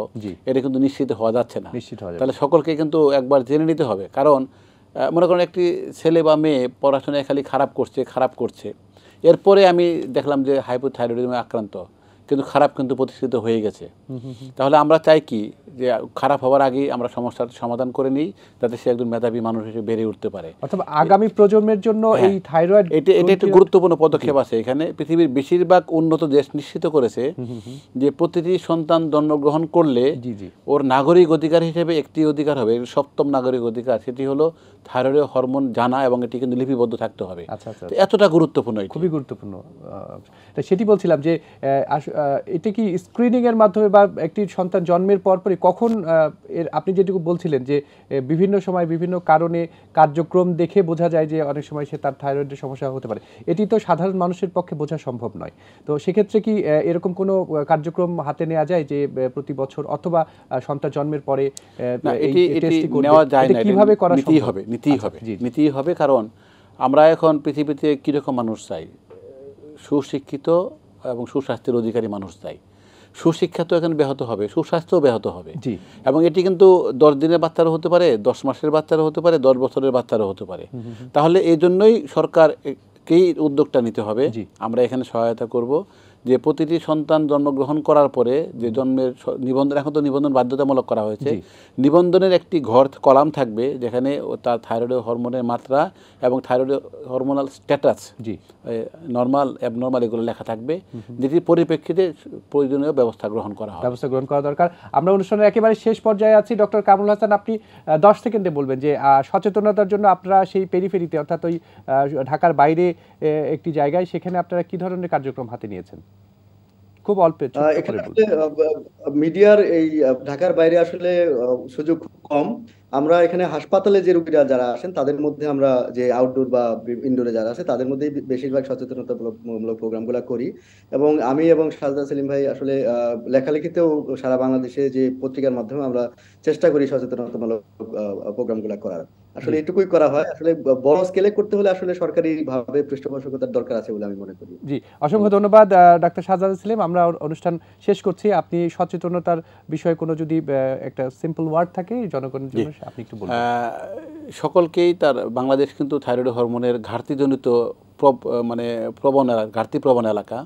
এটা কিন্তু নিশ্চিত হওয়া যাচ্ছে না। তাহলে সকলকে কিন্তু একবার জেনে নিতে হবে। কারণ মনে করেন একটি ছেলে বা মেয়ে পড়াশোনায় খালি খারাপ করছে, এরপরে আমি দেখলাম যে হাইপোথাইরয়েডিজমে আক্রান্ত, কিন্তু খারাপ কিন্তু প্রতিষ্ঠিত হয়ে গেছে। তাহলে আমরা চাই কি যে খারাপ হওয়ার আগেই আমরা সমস্যার সমাধান করে নিই, যাতে সে একজন মেধাবী মানুষ হিসেবে বেড়ে উঠতে পারে। অথবা আগামী প্রজন্মের জন্য এই থাইরয়েড এটা একটা গুরুত্বপূর্ণ পদক্ষেপ আছে এখানে। পৃথিবীর বেশিরভাগ উন্নত দেশ নিশ্চিত করেছে যে প্রতিটি সন্তান জন্মগ্রহণ করলে ওর নাগরিক অধিকার হিসেবে একটি অধিকার হবে, 7ম নাগরিক অধিকার, সেটি হলো থাইরয়েড হরমোন জানা, এবং এটি কিন্তু লিপিবদ্ধ থাকতে হবে। এতটা গুরুত্বপূর্ণ, খুবই গুরুত্বপূর্ণ। সেটি বলছিলাম যে এটা কি স্ক্রিনিং এর মাধ্যমে বা একটি সন্তান জন্মের পরপরই কখন আপনি যেটুকু বলছিলেন যে বিভিন্ন সময় বিভিন্ন কারণে কার্যক্রম দেখে বোঝা যায় যে অনেক সময় সে তার থাইরয়েডের সমস্যা হতে পারে, এটি তো সাধারণ মানুষের পক্ষে বোঝা সম্ভব নয়। তো সেক্ষেত্রে কি এরকম কোনো কার্যক্রম হাতে নেওয়া যায় যে প্রতি বছর অথবা সন্তান জন্মের পরে নেওয়া যায় না? কিভাবে করা হবে? নিতেই হবে। কারণ আমরা এখন পৃথিবীতে কীরকম মানুষ চাই? সুশিক্ষিত এবং সুস্বাস্থ্যের অধিকারী মানুষ চাই। সুশিক্ষা তো এখন ব্যাহত হবে, সুস্বাস্থ্যও ব্যাহত হবে। এবং এটি কিন্তু 10 দিনের বাচ্চারও হতে পারে, 10 মাসের বাচ্চারও হতে পারে, 10 বছরের বাচ্চারও হতে পারে। তাহলে এই জন্যই সরকারকেই উদ্যোগটা নিতে হবে। আমরা এখানে সহায়তা করব যে প্রতিটি সন্তান জন্মগ্রহণ করার পরে যে জন্মের নিবন্ধন, এখন তো নিবন্ধন বাধ্যতামূলক করা হয়েছে, নিবন্ধনের একটি কলাম থাকবে যেখানে তার থাইরয়েড হরমোনের মাত্রা এবং thyroid hormonal status, normal abnormal, এগুলো লেখা থাকবে, যেটির পরিপ্রেক্ষিতে প্রয়োজনীয় ব্যবস্থা গ্রহণ করা দরকার। আমরা অনুষ্ঠানের একেবারে শেষ পর্যায়ে আছি। ডক্টর কামরুল হাসান, আপনি 10 সেকেন্ডে বলবেন যে সচেতনতার জন্য আপনারা সেই পেরিফেরিতে, অর্থাৎ ওই ঢাকার বাইরে একটি জায়গায়, সেখানে আপনারা কি ধরনের কার্যক্রম হাতে নিয়েছেন? খুব অল্প। এখানে মিডিয়ার এই ঢাকার বাইরে আসলে সুযোগ খুব কম। আমরা এখানে হাসপাতালে যে রোগীরা যারা আসেন তাদের মধ্যে আমরা যে আউটডোর বা ইনডোরে যারা আছে তাদের মধ্যেই বেশিরভাগ সচেতনতামূলক প্রোগ্রামগুলো করি। এবং আমি এবং সাজদা সেলিম ভাই আসলে লেখালেখিতেও সারা বাংলাদেশে যে পত্রিকার মাধ্যমে আমরা চেষ্টা করি সচেতনতামূলক প্রোগ্রামগুলো করার। আসলে এটুকুই করা হয়। আসলে বড় স্কেলে করতে হলে আসলে সরকারি ভাবে পৃষ্ঠপোষকতার দরকার আছে বলে আমি মনে করি। জি, অসংখ্য ধন্যবাদ ডাক্তার সাজদা সেলিম। আমরা অনুষ্ঠান শেষ করছি। আপনি সচেতনতার বিষয়ে কোনো যদি একটা সিম্পল ওয়ার্ড থাকে জনগণের জন্য, আপনি একটু বলুন। সকলকেই বাংলাদেশ কিন্তু থাইরয়েড হরমোনের ঘাটতিজনিত ঘাটতি প্রবণ এলাকা।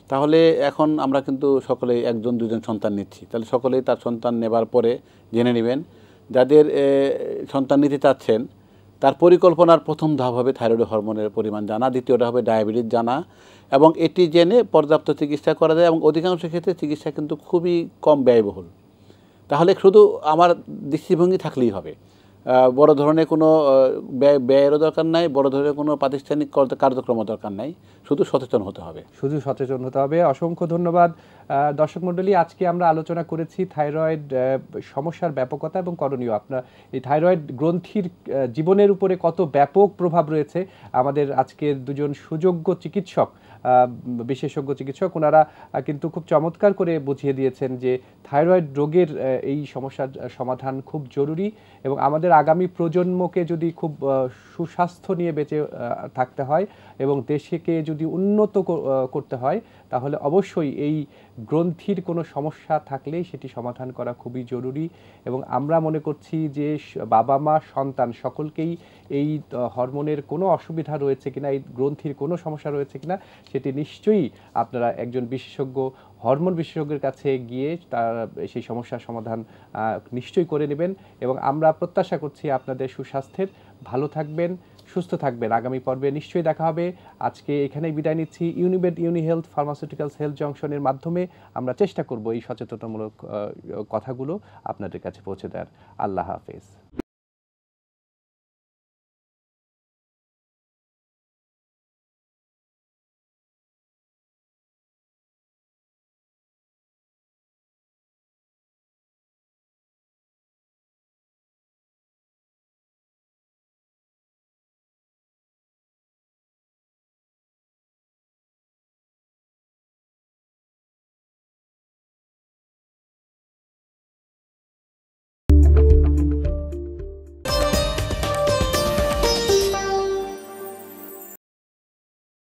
তাহলে এখন আমরা কিন্তু সকলেই 1-2জন সন্তান নিচ্ছি। তাহলে সকলেই তার সন্তান নেবার পরে জেনে নেবেন, যাদের সন্তান নিতে চাচ্ছেন তার পরিকল্পনার প্রথম ধাপ হবে থাইরয়েড হরমোনের পরিমাণ জানা, দ্বিতীয়টা হবে ডায়াবেটিস জানা, এবং এটি জেনে পর্যাপ্ত চিকিৎসা করা যায়। এবং অধিকাংশ ক্ষেত্রে চিকিৎসা কিন্তু খুবই কম ব্যয়বহুল। তাহলে শুধু আমার দৃষ্টিভঙ্গি থাকলেই হবে, বড় ধরনের কোনো ব্যয়েরও দরকার নাই, বড় ধরনের কোনো প্রাতিষ্ঠানিক কার্যক্রমও দরকার নাই, শুধু সচেতন হতে হবে। শুধু সচেতন হতে হবে। অসংখ্য ধন্যবাদ। দর্শক মণ্ডলী, আজকে আমরা আলোচনা করেছি থাইরয়েড সমস্যার ব্যাপকতা এবং করণীয়। আপনার এই থাইরয়েড গ্রন্থির জীবনের উপরে কত ব্যাপক প্রভাব রয়েছে। আমাদের আজকের দুজন সুযোগ্য চিকিৎসক, বিশেষজ্ঞ চিকিৎসক, ওনারা কিন্তু খুব চমৎকার করে বুঝিয়ে দিয়েছেন যে থাইরয়েড রোগের এই সমস্যার সমাধান খুব জরুরি এবং আমাদের আগামী প্রজন্মকে যদি খুব সুস্বাস্থ্য নিয়ে বেঁচে থাকতে হয় এবং দেশকে যদি উন্নত করতে হয়, তাহলে অবশ্যই এই গ্রন্থির কোনো সমস্যা থাকলেই সেটি সমাধান করা খুবই জরুরি। এবং আমরা মনে করছি যে বাবা মা সন্তান সকলকেই এই হরমোনের কোনো অসুবিধা রয়েছে কিনা, এই গ্রন্থির কোনো সমস্যা রয়েছে কিনা, সেটি নিশ্চয়ই আপনারা একজন বিশেষজ্ঞ হরমোন বিশেষজ্ঞের কাছে গিয়ে তার সেই সমস্যার সমাধান নিশ্চয়ই করে নেবেন। এবং আমরা প্রত্যাশা করছি আপনাদের সুস্বাস্থ্যের। ভালো থাকবেন, সুস্থ থাকবেন। আগামী পর্বে নিশ্চয়ই দেখা হবে। আজকে এখানেই বিদায় নিচ্ছি। ইউনিমেড ইউনিহেলথ ফার্মাসিউটিক্যালস হেলথ জংশনের মাধ্যমে আমরা চেষ্টা করব এই সচেতনতামূলক কথাগুলো আপনাদের কাছে পৌঁছে দেওয়ার। আল্লাহ হাফেজ।